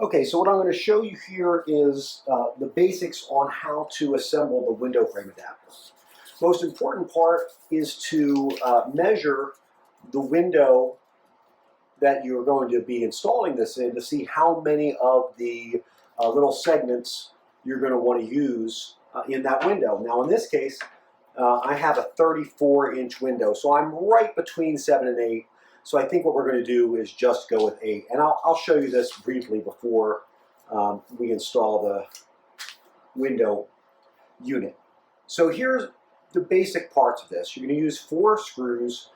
Okay, so what I'm going to show you here is the basics on how to assemble the window frame adapter. Most important part is to measure the window that you're going to be installing this in to see how many of the little segments you're going to want to use in that window. Now in this case, I have a 34-inch window, so I'm right between 7 and 8. So I think what we're going to do is just go with 8. And I'll show you this briefly before we install the window unit. So here's the basic parts of this. You're going to use 4 screws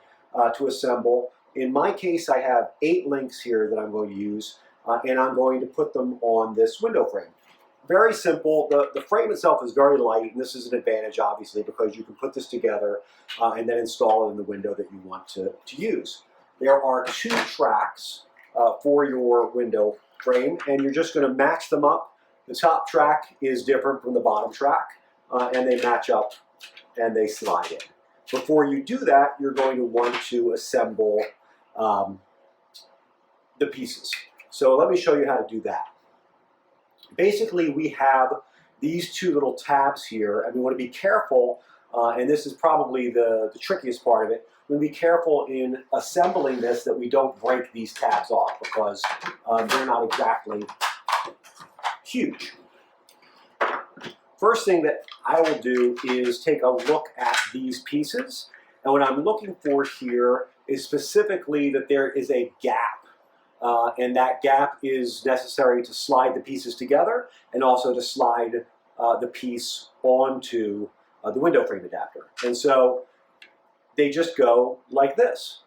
to assemble. In my case, I have 8 links here that I'm going to use, and I'm going to put them on this window frame. Very simple. The frame itself is very light, and this is an advantage, obviously, because you can put this together and then install it in the window that you want to use. There are 2 tracks for your window frame, and you're just going to match them up. The top track is different from the bottom track, and they match up and they slide in. Before you do that, you're going to want to assemble the pieces. So let me show you how to do that. Basically, we have these 2 little tabs here, and we want to be careful, and this is probably the trickiest part of it. We want to be careful in assembling this that we don't break these tabs off, because they're not exactly huge. First thing that I will do is take a look at these pieces, and what I'm looking for here is specifically that there is a gap. And that gap is necessary to slide the pieces together and also to slide the piece onto the window frame adapter. And so they just go like this.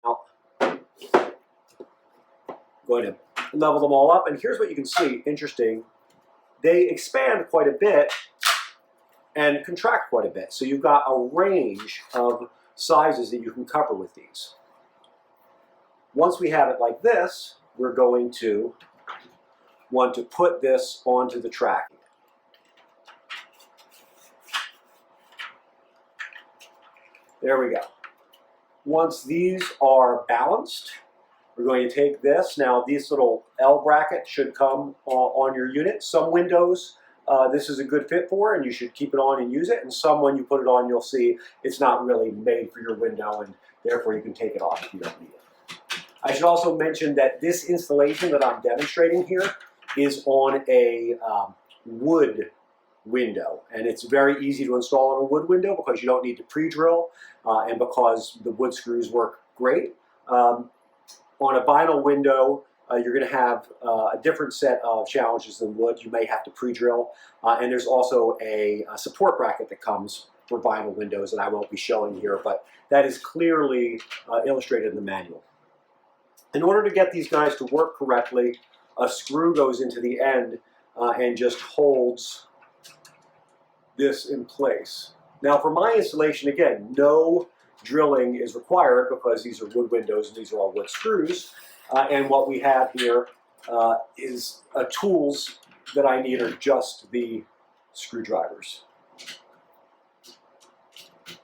Now, go ahead and level them all up, and here's what you can see. Interesting. They expand quite a bit and contract quite a bit. So you've got a range of sizes that you can cover with these. Once we have it like this, we're going to want to put this onto the track. There we go. Once these are balanced, we're going to take this. Now, these little L brackets should come on your unit. Some windows, this is a good fit for, and you should keep it on and use it. And some, when you put it on, you'll see it's not really made for your window, and therefore you can take it off if you don't need it. I should also mention that this installation that I'm demonstrating here is on a wood window, and it's very easy to install on a wood window because you don't need to pre-drill and because the wood screws work great. On a vinyl window, you're going to have a different set of challenges than wood. You may have to pre-drill, and there's also a support bracket that comes for vinyl windows that I won't be showing here, but that is clearly illustrated in the manual. In order to get these guys to work correctly, a screw goes into the end and just holds this in place. Now for my installation, again, no drilling is required because these are wood windows and these are all wood screws. And what we have here is tools that I need are just the screwdrivers.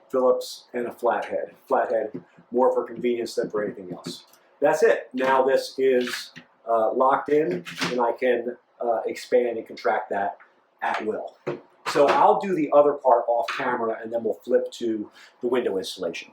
Phillips and a flathead. Flathead more for convenience than for anything else. That's it. Now this is locked in, and I can expand and contract that at will. So I'll do the other part off camera, and then we'll flip to the window installation.